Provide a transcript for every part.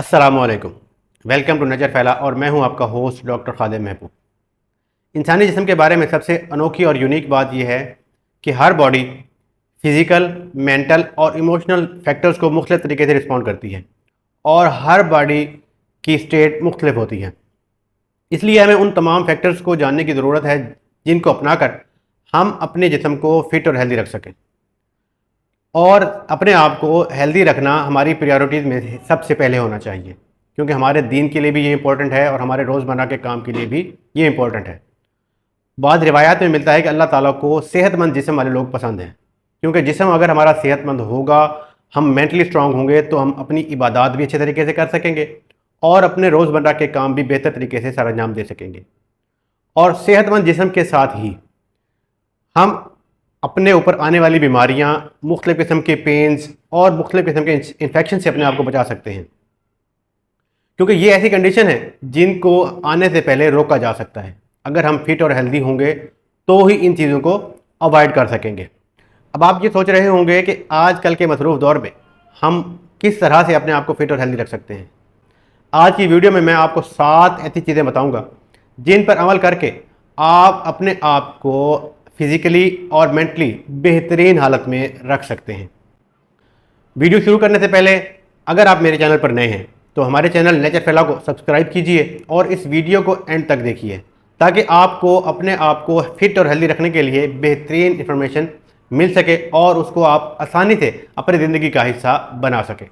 अस्सलामुअलैकुम। Welcome to नजर फैला और मैं हूं आपका होस्ट डॉक्टर खालिद महबूब। इंसानी जिस्म के बारे में सबसे अनोखी और यूनिक बात यह है कि हर बॉडी फिज़िकल, मेंटल और इमोशनल फैक्टर्स को मुख्तलिफ तरीके से रिस्पॉन्ड करती है और हर बॉडी की स्टेट मुख्तलिफ होती है। इसलिए हमें उन तमाम फैक्टर्स को जानने की ज़रूरत है जिनको अपनाकर हम अपने जिस्म को फिट और हेल्दी रख सकें। और अपने आप को हेल्दी रखना हमारी प्रायोरिटीज़ में सबसे पहले होना चाहिए, क्योंकि हमारे दीन के लिए भी ये इम्पोर्टेंट है और हमारे रोज़मर्रा के काम के लिए भी ये इम्पोर्टेंट है। बाद रिवायात में मिलता है कि अल्लाह ताला को सेहतमंद जिस्म वाले लोग पसंद हैं, क्योंकि जिस्म अगर हमारा सेहतमंद होगा, हम मेंटली स्ट्रांग होंगे तो हम अपनी इबादत भी अच्छे तरीके से कर सकेंगे और अपने रोज़मर्रा के काम भी बेहतर तरीके से सर अंजाम दे सकेंगे। और सेहतमंद जिस्म के साथ ही हम अपने ऊपर आने वाली बीमारियां, मुख्तलिफ़ किस्म के पेन्स और मुख्तलिफ़ किस्म के इन्फेक्शन से अपने आप को बचा सकते हैं, क्योंकि ये ऐसी कंडीशन है जिनको आने से पहले रोका जा सकता है। अगर हम फिट और हेल्दी होंगे तो ही इन चीज़ों को अवॉइड कर सकेंगे। अब आप ये सोच रहे होंगे कि आजकल के मसरूफ़ दौर में हम किस तरह से अपने आप को फिट और हेल्दी रख सकते हैं। आज की वीडियो में मैं आपको 7 ऐसी चीज़ें बताऊंगा जिन पर अमल करके आप अपने आप को फिज़िकली और मेंटली बेहतरीन हालत में रख सकते हैं। वीडियो शुरू करने से पहले अगर आप मेरे चैनल पर नए हैं तो हमारे चैनल नेचर फैला को सब्सक्राइब कीजिए और इस वीडियो को एंड तक देखिए, ताकि आपको अपने आप को फिट और हेल्दी रखने के लिए बेहतरीन इंफॉर्मेशन मिल सके और उसको आप आसानी से अपनी ज़िंदगी का हिस्सा बना सकें।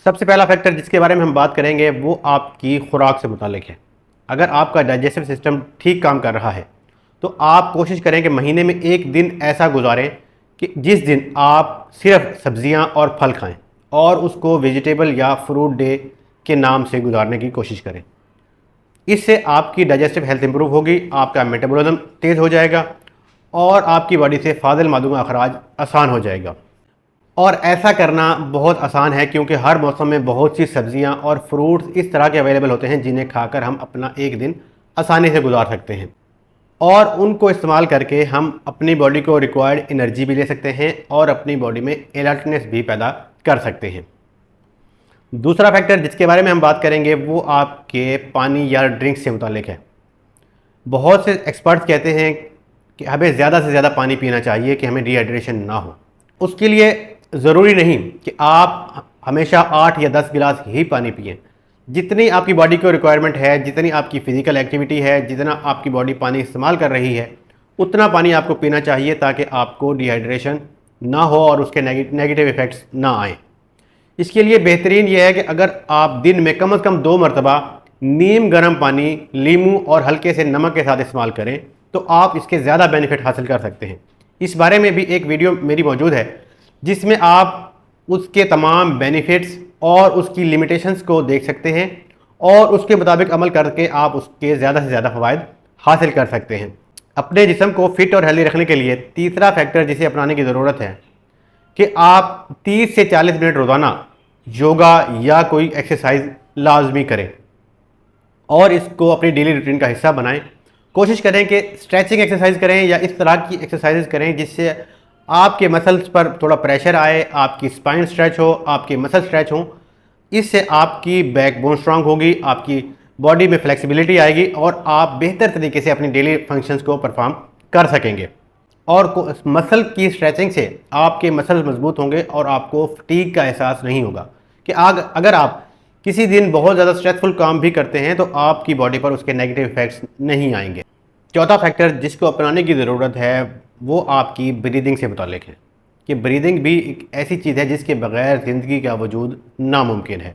सबसे पहला फैक्टर जिसके बारे में हम बात करेंगे वो आपकी खुराक से मुतालिक है। अगर आपका डाइजेस्टिव सिस्टम ठीक काम कर रहा है तो आप कोशिश करें कि महीने में एक दिन ऐसा गुजारें कि जिस दिन आप सिर्फ सब्जियां और फल खाएं और उसको वेजिटेबल या फ्रूट डे के नाम से गुजारने की कोशिश करें। इससे आपकी डाइजेस्टिव हेल्थ इंप्रूव होगी, आपका मेटाबॉलिज्म तेज़ हो जाएगा और आपकी बॉडी से फाजिल मादों का अखराज आसान हो जाएगा। और ऐसा करना बहुत आसान है, क्योंकि हर मौसम में बहुत सी सब्जियां और फ्रूट्स इस तरह के अवेलेबल होते हैं जिन्हें खाकर हम अपना एक दिन आसानी से गुजार सकते हैं और उनको इस्तेमाल करके हम अपनी बॉडी को रिक्वायर्ड एनर्जी भी ले सकते हैं और अपनी बॉडी में एलर्टनेस भी पैदा कर सकते हैं। दूसरा फैक्टर जिसके बारे में हम बात करेंगे वो आपके पानी या ड्रिंक्स से मुतालिक है। बहुत से एक्सपर्ट्स कहते हैं कि हमें ज़्यादा से ज़्यादा पानी पीना चाहिए कि हमें डिहाइड्रेशन ना हो। उसके लिए ज़रूरी नहीं कि आप हमेशा 8 या 10 गिलास ही पानी पिएं। जितनी आपकी बॉडी को रिक्वायरमेंट है, जितनी आपकी फ़िज़िकल एक्टिविटी है, जितना आपकी बॉडी पानी इस्तेमाल कर रही है, उतना पानी आपको पीना चाहिए ताकि आपको डिहाइड्रेशन ना हो और उसके नेगेटिव इफ़ेक्ट्स ना आएँ। इसके लिए बेहतरीन यह है कि अगर आप दिन में कम से कम 2 मरतबा नीम गर्म पानी, लीमू और हल्के से नमक के साथ इस्तेमाल करें तो आप इसके ज़्यादा बेनिफिट हासिल कर सकते हैं। इस बारे में भी एक वीडियो मेरी मौजूद है जिसमें आप उसके तमाम बेनिफिट्स और उसकी लिमिटेशंस को देख सकते हैं और उसके मुताबिक अमल करके आप उसके ज़्यादा से ज़्यादा फ़वाइद हासिल कर सकते हैं। अपने जिस्म को फिट और हेल्दी रखने के लिए तीसरा फैक्टर जिसे अपनाने की ज़रूरत है कि आप 30 से 40 मिनट रोज़ाना योगा या कोई एक्सरसाइज लाजमी करें और इसको अपनी डेली रूटीन का हिस्सा बनाएं। कोशिश करें कि स्ट्रेचिंग एक्सरसाइज करें या इस तरह की एक्सरसाइजेज करें जिससे आपके मसल्स पर थोड़ा प्रेशर आए, आपकी स्पाइन स्ट्रेच हो, आपके मसल स्ट्रेच हो। इससे आपकी बैकबोन स्ट्रांग होगी, आपकी बॉडी में फ्लेक्सिबिलिटी आएगी और आप बेहतर तरीके से अपनी डेली फंक्शंस को परफॉर्म कर सकेंगे। और मसल की स्ट्रेचिंग से आपके मसल मजबूत होंगे और आपको फटीग का एहसास नहीं होगा कि अगर आप किसी दिन बहुत ज़्यादा स्ट्रेसफुल काम भी करते हैं तो आपकी बॉडी पर उसके नेगेटिव इफेक्ट्स नहीं आएंगे। चौथा फैक्टर जिसको अपनाने की ज़रूरत है वो आपकी ब्रीदिंग से मुतालिक है कि ब्रीदिंग भी एक ऐसी चीज़ है जिसके बग़ैर ज़िंदगी का वजूद नामुमकिन है।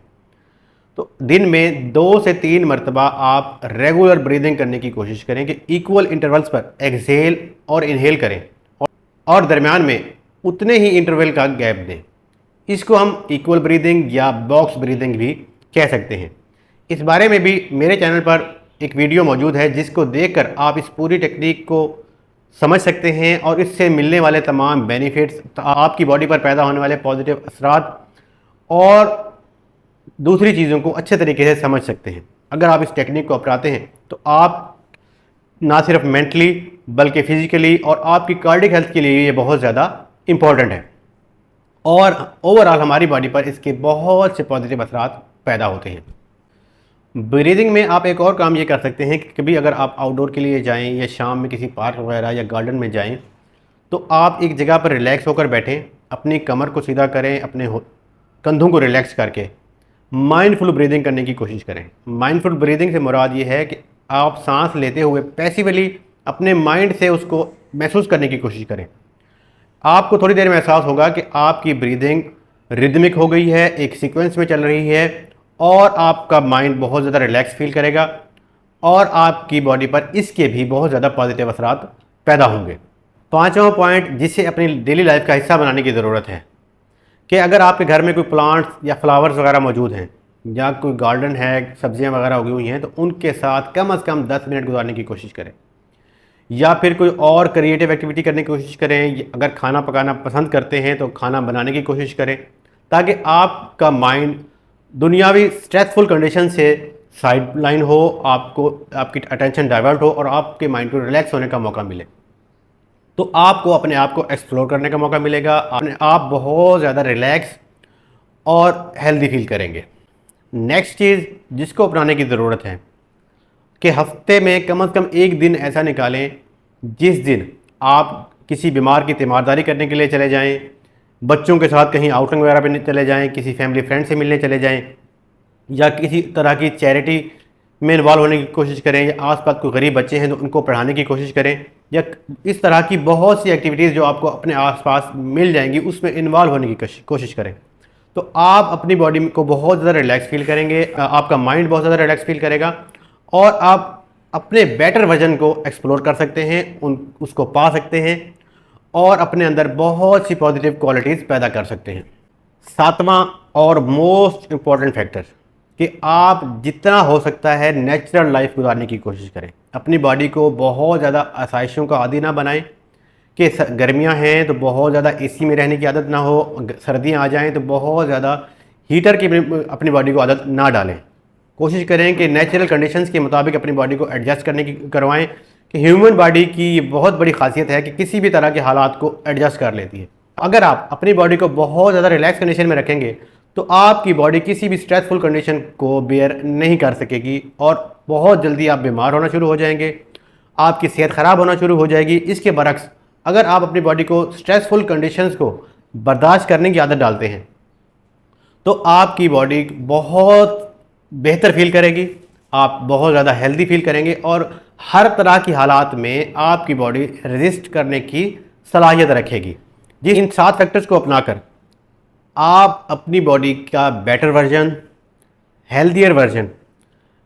तो दिन में 2 से 3 मरतबा आप रेगुलर ब्रीदिंग करने की कोशिश करें कि इक्वल इंटरवल्स पर एक्सहेल और इनहेल करें और दरमियान में उतने ही इंटरवल का गैप दें। इसको हम इक्वल ब्रीदिंग या बॉक्स ब्रीदिंग भी कह सकते हैं। इस बारे में भी मेरे चैनल पर एक वीडियो मौजूद है जिसको देखकर आप इस पूरी टेक्निक को समझ सकते हैं और इससे मिलने वाले तमाम बेनिफिट्स, आपकी बॉडी पर पैदा होने वाले पॉजिटिव असरात और दूसरी चीज़ों को अच्छे तरीके से समझ सकते हैं। अगर आप इस टेक्निक को अपनाते हैं तो आप ना सिर्फ मेंटली बल्कि फ़िज़िकली और आपकी कार्डियक हेल्थ के लिए ये बहुत ज़्यादा इम्पॉर्टेंट है। और ओवरऑल हमारी बॉडी पर इसके बहुत से पॉजिटिव असरात पैदा होते हैं। ब्रीदिंग में आप एक और काम ये कर सकते हैं कि कभी अगर आप आउटडोर के लिए जाएं या शाम में किसी पार्क वगैरह या गार्डन में जाएं, तो आप एक जगह पर रिलैक्स होकर बैठें, अपनी कमर को सीधा करें, अपने कंधों को रिलैक्स करके माइंडफुल ब्रीदिंग करने की कोशिश करें। माइंडफुल ब्रीदिंग से मुराद ये है कि आप सांस लेते हुए पैसिवली अपने माइंड से उसको महसूस करने की कोशिश करें। आपको थोड़ी देर में एहसास होगा कि आपकी ब्रीदिंग रिदमिक हो गई है, एक सीक्वेंस में चल रही है और आपका माइंड बहुत ज़्यादा रिलैक्स फील करेगा और आपकी बॉडी पर इसके भी बहुत ज़्यादा पॉजिटिव असरात पैदा होंगे। पांचवा पॉइंट जिसे अपनी डेली लाइफ का हिस्सा बनाने की ज़रूरत है कि अगर आपके घर में कोई प्लांट्स या फ्लावर्स वगैरह मौजूद हैं या कोई गार्डन है, सब्जियां वगैरह उगी हुई हैं, तो उनके साथ कम से कम 10 मिनट गुजारने की कोशिश करें या फिर कोई और क्रिएटिव एक्टिविटी करने की कोशिश करें। अगर खाना पकाना पसंद करते हैं तो खाना बनाने की कोशिश करें, ताकि आपका माइंड दुनियावी स्ट्रेसफुल कंडीशन से साइड लाइन हो, आपको आपकी अटेंशन डाइवर्ट हो और आपके माइंड को रिलैक्स होने का मौका मिले। तो आपको अपने आप को एक्सप्लोर करने का मौका मिलेगा, अपने आप बहुत ज़्यादा रिलैक्स और हेल्दी फील करेंगे। नेक्स्ट चीज़ जिसको अपनाने की ज़रूरत है कि हफ्ते में कम से कम एक दिन ऐसा निकालें जिस दिन आप किसी बीमार की तीमारदारी करने के लिए चले जाएं, बच्चों के साथ कहीं आउटिंग वगैरह पे चले जाएं, किसी फैमिली फ्रेंड से मिलने चले जाएं या किसी तरह की चैरिटी में इन्वॉल्व होने की कोशिश करें, या आसपास कोई गरीब बच्चे हैं तो उनको पढ़ाने की कोशिश करें, या इस तरह की बहुत सी एक्टिविटीज़ जो आपको अपने आसपास मिल जाएंगी उसमें इन्वॉल्व होने की कोशिश करें। तो आप अपनी बॉडी को बहुत ज़्यादा रिलैक्स फील करेंगे, आपका माइंड बहुत ज़्यादा रिलैक्स फील करेगा और आप अपने बेटर वर्जन को एक्सप्लोर कर सकते हैं, उसको पा सकते हैं और अपने अंदर बहुत सी पॉजिटिव क्वालिटीज़ पैदा कर सकते हैं। सातवां और मोस्ट इम्पॉर्टेंट फैक्टर कि आप जितना हो सकता है नेचुरल लाइफ गुजारने की कोशिश करें। अपनी बॉडी को बहुत ज़्यादा आसाइशों का आदी ना बनाएं कि गर्मियां हैं तो बहुत ज़्यादा एसी में रहने की आदत ना हो, सर्दियां आ जाएं तो बहुत ज़्यादा हीटर की अपनी बॉडी को आदत ना डालें। कोशिश करें कि नेचुरल कंडीशंस के मुताबिक अपनी बॉडी को एडजस्ट करने की करवाएं कि ह्यूमन बॉडी की ये बहुत बड़ी खासियत है कि किसी भी तरह के हालात को एडजस्ट कर लेती है। अगर आप अपनी बॉडी को बहुत ज़्यादा रिलैक्स कंडीशन में रखेंगे तो आपकी बॉडी किसी भी स्ट्रेसफुल कंडीशन को बेयर नहीं कर सकेगी और बहुत जल्दी आप बीमार होना शुरू हो जाएंगे, आपकी सेहत ख़राब होना शुरू हो जाएगी। इसके बरक्स अगर आप अपनी बॉडी को स्ट्रेसफुल कंडीशंस को बर्दाश्त करने की आदत डालते हैं तो आपकी बॉडी बहुत बेहतर फील करेगी, आप बहुत ज़्यादा हेल्दी फील करेंगे और हर तरह की हालात में आपकी बॉडी रेजिस्ट करने की सलाहियत रखेगी। जी, इन 7 फैक्टर्स को अपनाकर आप अपनी बॉडी का better version, healthier version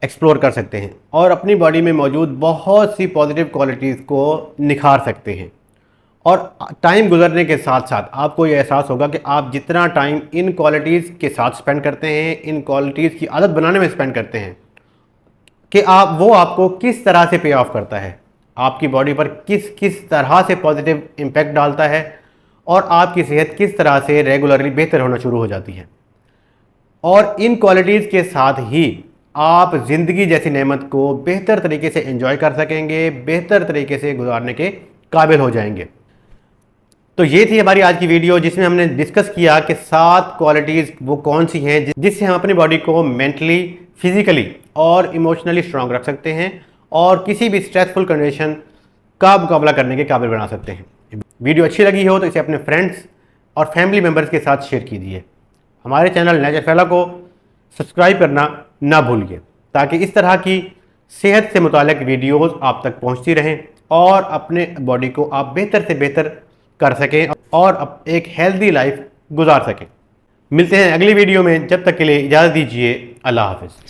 explore कर सकते हैं और अपनी बॉडी में मौजूद बहुत सी पॉजिटिव क्वालिटीज़ को निखार सकते हैं। और टाइम गुजरने के साथ साथ आपको ये एहसास होगा कि आप जितना टाइम इन क्वालिटीज़ के साथ स्पेंड करते हैं, इन क्वालिटीज़ की आदत बनाने में स्पेंड करते हैं, कि वो आपको किस तरह से पे ऑफ करता है, आपकी बॉडी पर किस किस तरह से पॉजिटिव इम्पैक्ट डालता है और आपकी सेहत किस तरह से रेगुलरली बेहतर होना शुरू हो जाती है। और इन क्वालिटीज़ के साथ ही आप ज़िंदगी जैसी नेमत को बेहतर तरीके से एंजॉय कर सकेंगे, बेहतर तरीके से गुजारने के काबिल हो जाएंगे। तो ये थी हमारी आज की वीडियो जिसमें हमने डिस्कस किया कि 7 क्वालिटीज़ वो कौन सी हैं जिससे हम अपनी बॉडी को मेंटली, फिजिकली और इमोशनली स्ट्रांग रख सकते हैं और किसी भी स्ट्रेसफुल कंडीशन का मुकाबला करने के काबिल बना सकते हैं। वीडियो अच्छी लगी हो तो इसे अपने फ्रेंड्स और फैमिली मेम्बर्स के साथ शेयर कीजिए। हमारे चैनल नेचर फैला को सब्सक्राइब करना ना भूलिए ताकि इस तरह की सेहत से मुतालिक वीडियोज़ आप तक पहुँचती रहें और अपने बॉडी को आप बेहतर से बेहतर कर सकें और एक हेल्दी लाइफ गुजार सकें। मिलते हैं अगली वीडियो में, जब तक के लिए इजाज़त दीजिए। अल्लाह हाफ़िज़।